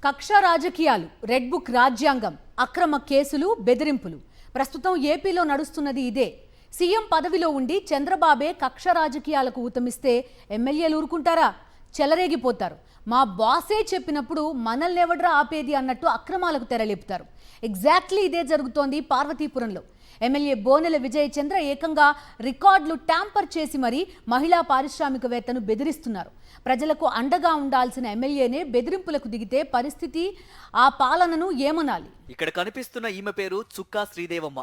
కక్ష రాజకీయాలు, red book రాజ్యాంగం, అక్రమ కేసులు, బెదిరింపులు. ప్రస్తుతం ఏపీలో నడుస్తున్నది ఇదే. సీఎం పదవిలో ఉండి చంద్రబాబే కక్ష రాజకీయాలకు ఊతమిస్తే ఎమ్మెల్యేలు ఊరుకుంటారా? చెలరేగిపోతారు. మా బాసే చెప్పినప్పుడు మనల్ని ఎవడ్రా ఆపేది అన్నట్టు అక్రమాలకు తెరలేపుతారు. ఎగ్జాక్ట్లీ ఇదే జరుగుతోంది పార్వతీపురంలో. ఎమ్మెల్యే బోనెల విజయ్ చంద్ర ఏకంగా రికార్డులు ట్యాంపర్ చేసి మరీ మహిళా పారిశ్రామికవేత్తను బెదిరిస్తున్నారు. ప్రజలకు అండగా ఉండాల్సిన ఎమ్మెల్యేనే బెదిరింపులకు దిగితే పరిస్థితి, ఆ పాలనను ఏమనాలి? ఇక్కడ కనిపిస్తున్న ఈమె పేరు చుక్కా శ్రీదేవమ్మ.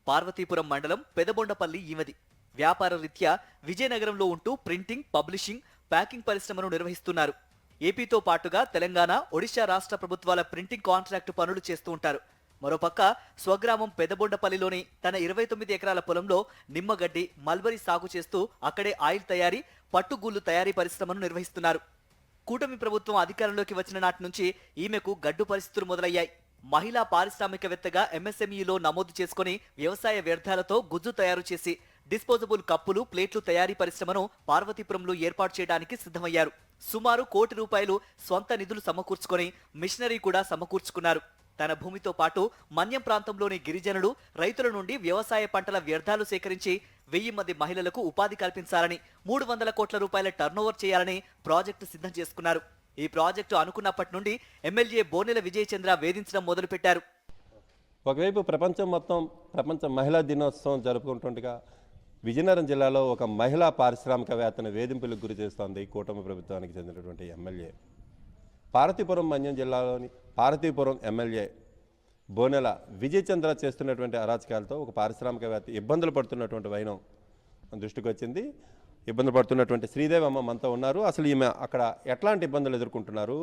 పార్వతీపురం మండలం పెదబొండపల్లి ఈమెది. వ్యాపార రీత్యా విజయనగరంలో ఉంటూ ప్రింటింగ్, పబ్లిషింగ్, ప్యాకింగ్ పరిశ్రమను నిర్వహిస్తున్నారు. ఏపీతో పాటుగా తెలంగాణ, ఒడిశా రాష్ట్ర ప్రభుత్వాల ప్రింటింగ్ కాంట్రాక్టు పనులు చేస్తూ ఉంటారు. మరోపక్క స్వగ్రామం పెదబొండపల్లిలోని తన 29 ఎకరాల పొలంలో నిమ్మగడ్డి, మల్బరీ సాగు చేస్తూ అక్కడే ఆయిల్ తయారీ, పట్టుగూళ్లు తయారీ పరిశ్రమను నిర్వహిస్తున్నారు. కూటమి ప్రభుత్వం అధికారంలోకి వచ్చిన నాటి నుంచి ఈమెకు గడ్డు పరిస్థితులు మొదలయ్యాయి. మహిళా పారిశ్రామికవేత్తగా ఎంఎస్ఎంఈలో నమోదు చేసుకుని వ్యవసాయ వ్యర్థాలతో గుజ్జు తయారు చేసి డిస్పోజబుల్ కప్పులు, ప్లేట్లు తయారీ పరిశ్రమను పార్వతీపురంలో ఏర్పాటు చేయడానికి సిద్ధమయ్యారు. సుమారు ₹1 కోటి స్వంత నిధులు సమకూర్చుకొని మిషనరీ కూడా సమకూర్చుకున్నారు. తన భూమితో పాటు మన్యం ప్రాంతంలోని గిరిజనులు, రైతుల నుండి వ్యవసాయ పంటల వ్యర్థాలు సేకరించి 1000 మంది మహిళలకు ఉపాధి కల్పించాలని, ₹300 కోట్ల టర్నోవర్ చేయాలని ప్రాజెక్టు సిద్ధం చేసుకున్నారు. ఈ ప్రాజెక్టు అనుకున్నప్పటి నుండి ఎమ్మెల్యే బోనెల విజయ్ చంద్ర వేధించడం మొదలుపెట్టారు. ఒకవైపు ప్రపంచం మొత్తం ప్రపంచ మహిళా దినోత్సవం జరుపుకుంటుండగా విజయనగరం జిల్లాలో ఒక మహిళా పారిశ్రామికవేత్తను వేధింపులకు గురి చేస్తోంది కూటమి ప్రభుత్వానికి చెందినటువంటి ఎమ్మెల్యే. పార్వతీపురం మన్యం జిల్లాలోని పార్వతీపురం ఎమ్మెల్యే బోనెల విజయ్ చంద్ర చేస్తున్నటువంటి అరాచకాలతో ఒక పారిశ్రామికవేత్త ఇబ్బందులు పడుతున్నటువంటి వైనం దృష్టికి వచ్చింది. ఇబ్బందులు పడుతున్నటువంటి శ్రీదేవమ్మ మనతో ఉన్నారు. అసలు ఈమె అక్కడ ఎట్లాంటి ఇబ్బందులు ఎదుర్కొంటున్నారు,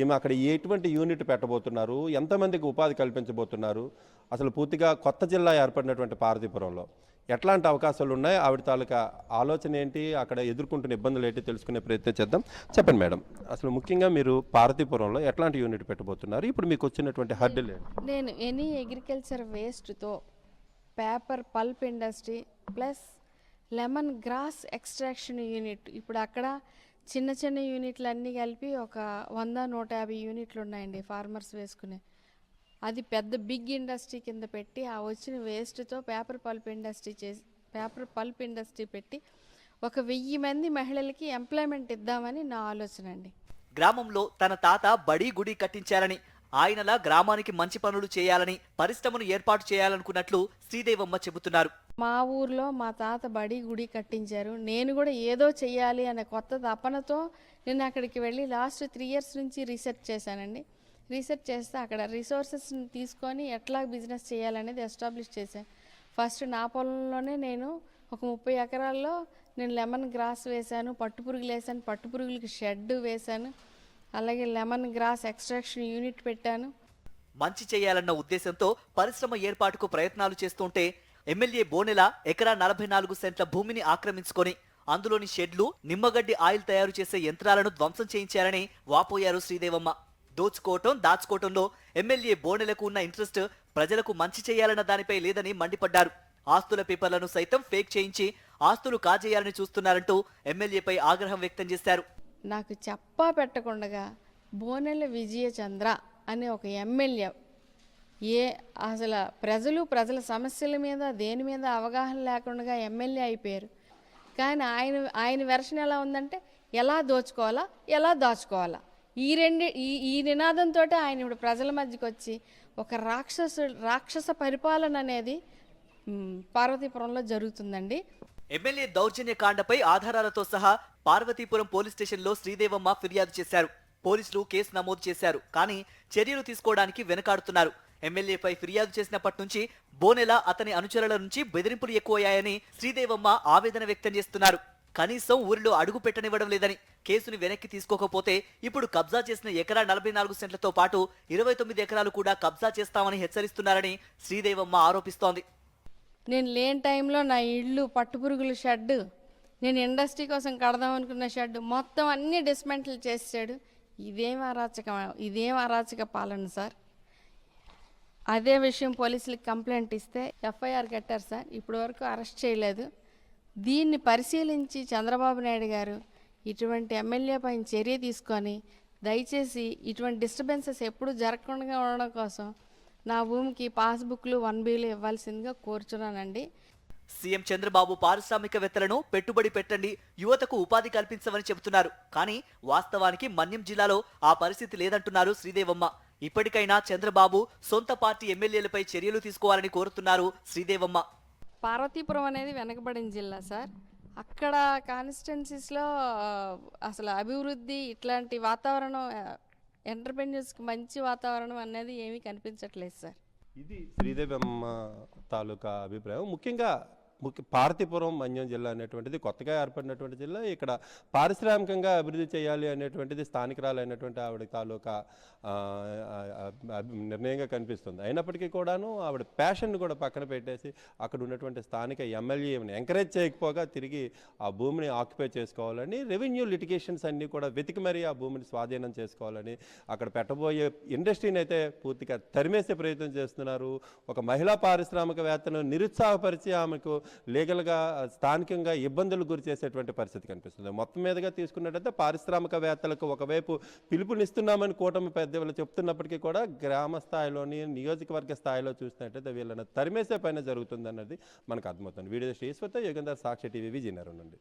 ఈమె అక్కడ ఎటువంటి యూనిట్ పెట్టబోతున్నారు, ఎంతమందికి ఉపాధి కల్పించబోతున్నారు, అసలు పూర్తిగా కొత్త జిల్లా ఏర్పడినటువంటి పార్వతీపురంలో ఎట్లాంటి అవకాశాలు ఉన్నాయి, ఆవిడ తాలూకా ఆలోచన ఏంటి, అక్కడ ఎదుర్కొంటున్న ఇబ్బందులు ఏంటి తెలుసుకునే ప్రయత్నం చేద్దాం. చెప్పండి మేడం, అసలు ముఖ్యంగా మీరు పార్వతీపురంలో ఎట్లాంటి యూనిట్ పెట్టబోతున్నారు, ఇప్పుడు మీకు వచ్చినటువంటి హర్డిల్ ఏంటి? నేను ఎనీ అగ్రికల్చర్ వేస్ట్తో paper pulp industry plus lemon grass extraction unit, ఇప్పుడు అక్కడ చిన్న చిన్న యూనిట్లు అన్నీ కలిపి ఒక 100-150 యూనిట్లు ఉన్నాయండి ఫార్మర్స్ వేసుకునే. అది పెద్ద బిగ్ ఇండస్ట్రీ కింద పెట్టి ఆ వచ్చిన వేస్ట్తో పేపర్ పల్ప్ ఇండస్ట్రీ పెట్టి ఒక 1000 మంది మహిళలకి ఎంప్లాయ్మెంట్ ఇద్దామని నా ఆలోచన అండి. గ్రామంలో తన తాత బడి గుడి కట్టించారని, ఆయనలా గ్రామానికి మంచి పనులు చేయాలని పరిశ్రమను ఏర్పాటు చేయాలనుకున్నట్లు శ్రీదేవమ్మ చెబుతున్నారు. మా ఊర్లో మా తాత బడి గుడి కట్టించారు, నేను కూడా ఏదో చెయ్యాలి అనే కొత్త తపనతో నేను అక్కడికి వెళ్ళి లాస్ట్ 3 years నుంచి రీసెర్చ్ చేశానండి. రీసెర్చ్ చేస్తే అక్కడ రిసోర్సెస్ని తీసుకొని ఎట్లా బిజినెస్ చేయాలనేది ఎస్టాబ్లిష్ చేశాను. ఫస్ట్ నా పొలంలోనే నేను ఒక 30 ఎకరాల్లో నేను లెమన్ గ్రాస్ వేశాను, పట్టుపురుగులు వేసాను, పట్టుపురుగులకి షెడ్ వేశాను, అలాగే లెమన్ గ్రాస్ ఎక్స్ట్రాక్షన్ యూనిట్ పెట్టాను. మంచి చేయాలన్న ఉద్దేశంతో పరిశ్రమ ఏర్పాటుకు ప్రయత్నాలు చేస్తుంటే ఎమ్మెల్యే బోనెల ఎకరా 44 సెంట్ల భూమిని ఆక్రమించుకొని అందులోని షెడ్లు, నిమ్మగడ్డి ఆయిల్ తయారు చేసే యంత్రాలను ధ్వంసం చేయించారని వాపోయారు శ్రీదేవమ్మ. దోచుకోవటం, దాచుకోవటంలో ఎమ్మెల్యే బోనెలకు ఉన్న ఇంట్రెస్ట్ ప్రజలకు మంచి చేయాలన్న దానిపై లేదని మండిపడ్డారు. ఆస్తుల పేపర్లను సైతం ఫేక్ చేయించి ఆస్తులు కాజేయాలని చూస్తున్నారంటూ ఎమ్మెల్యేపై ఆగ్రహం వ్యక్తం చేశారు. నాకు చెప్పా పెట్టకుండా బోనెల విజయ చంద్ర అనే ఒక ఎమ్మెల్యే అసలు ప్రజల సమస్యల మీద దేని మీద అవగాహన లేకుండా ఎమ్మెల్యే అయిపోయారు. కానీ ఆయన వెర్షన్ ఎలా ఉందంటే ఎలా దోచుకోవాలా, ఎలా దాచుకోవాలా, ఈ నినాదంతో ఆయన ఇప్పుడు ప్రజల మధ్యకి వచ్చి ఒక రాక్షస పరిపాలన అనేది పార్వతీపురంలో జరుగుతుందండి. ఎమ్మెల్యే దౌర్జన్య కాండపై ఆధారాలతో సహా పార్వతీపురం పోలీస్ స్టేషన్లో శ్రీదేవమ్మ ఫిర్యాదు చేశారు. పోలీసులు కేసు నమోదు చేశారు, కానీ చర్యలు తీసుకోవడానికి వెనకాడుతున్నారు. ఎమ్మెల్యేపై ఫిర్యాదు చేసినప్పటి నుంచి బోనెల, అతని అనుచరుల నుంచి బెదిరింపులు ఎక్కువయ్యాయని శ్రీదేవమ్మ ఆవేదన వ్యక్తం చేస్తున్నారు. కనీసం ఊరిలో అడుగు పెట్టనివ్వడం లేదని, కేసుని వెనక్కి తీసుకోకపోతే ఇప్పుడు కబ్జా చేసిన ఎకరా 44 సెంట్లతో పాటు 29 ఎకరాలు కూడా కబ్జా చేస్తామని హెచ్చరిస్తున్నారని శ్రీదేవమ్మ ఆరోపిస్తోంది. నేను లేని టైంలో నా ఇల్లు, పట్టుపురుగుల షెడ్, నేను ఇండస్ట్రీ కోసం కడదాం అనుకున్న షెడ్ మొత్తం అన్నీ డిస్మెంటల్ చేసాడు. ఇదేం అరాచక పాలన సార్. అదే విషయం పోలీసులకు కంప్లైంట్ ఇస్తే ఎఫ్ఐఆర్ కట్టారు సార్, ఇప్పటి వరకు అరెస్ట్ చేయలేదు. దీన్ని పరిశీలించి చంద్రబాబు నాయుడు గారు ఇటువంటి ఎమ్మెల్యే పైన చర్య తీసుకొని దయచేసి ఇటువంటి డిస్టర్బెన్సెస్ ఎప్పుడు జరగకుండా ఉండడం కోసం నా భూమికి పాస్బుక్లు 1Bలు ఇవ్వాల్సిందిగా కోరుచున్నానండి. సీఎం చంద్రబాబు పారిశ్రామికవేత్తలను పెట్టుబడి పెట్టండి, యువతకు ఉపాధి కల్పించమని చెబుతున్నారు. కానీ వాస్తవానికి మన్యం జిల్లాలో ఆ పరిస్థితి లేదంటున్నారు శ్రీదేవమ్మ. ఇప్పటికైనా చంద్రబాబు సొంత పార్టీ ఎమ్మెల్యేలపై చర్యలు తీసుకోవాలని కోరుతున్నారు శ్రీదేవమ్మ. పార్వతీపురం అనేది వెనకబడిన జిల్లా సార్. అక్కడ కాన్స్టిట్యున్సీస్లో అసలు అభివృద్ధి ఇట్లాంటి వాతావరణం ఎంటర్ప్రెన్యూర్స్కి మంచి వాతావరణం అనేది ఏమీ కనిపించట్లేదు సార్. ఇది శ్రీదేవమ్మ తాలూకా అభిప్రాయం. ముఖ్యంగా పార్వతీపురం మన్యం జిల్లా అనేటువంటిది కొత్తగా ఏర్పడినటువంటి జిల్లా. ఇక్కడ పారిశ్రామికంగా అభివృద్ధి చేయాలి అనేటువంటిది స్థానికురాలైనటువంటి ఆవిడ తాలూకా నిర్ణయంగా కనిపిస్తుంది. అయినప్పటికీ కూడాను ఆవిడ ప్యాషన్ని కూడా పక్కన పెట్టేసి అక్కడ ఉన్నటువంటి స్థానిక ఎమ్మెల్యేని ఎంకరేజ్ చేయకపోగా తిరిగి ఆ భూమిని ఆక్యుపై చేసుకోవాలని, రెవెన్యూ లిటిగేషన్స్ అన్నీ కూడా వెతికి మరీ ఆ భూమిని స్వాధీనం చేసుకోవాలని, అక్కడ పెట్టబోయే ఇండస్ట్రీని అయితే పూర్తిగా తరిమేసే ప్రయత్నం చేస్తున్నారు. ఒక మహిళా పారిశ్రామికవేత్తను నిరుత్సాహపరిచి ఆమెకు లీగల్గా స్థానికంగా ఇబ్బందులు గురి చేసేటువంటి పరిస్థితి కనిపిస్తుంది. మొత్తం మీదుగా తీసుకున్నట్టయితే పారిశ్రామికవేత్తలకు ఒకవైపు పిలుపునిస్తున్నామని కూటమి పెద్దలు చెప్తున్నప్పటికీ కూడా గ్రామ స్థాయిలోని నియోజకవర్గ స్థాయిలో చూసినట్టయితే వీళ్ళని తరిమేసే పైన జరుగుతుంది అన్నది మనకు అర్థమవుతుంది. వీడియో శ్రీశ్వత యోగేందర్, సాక్షి టీవీ, విజయనగరం నుండి.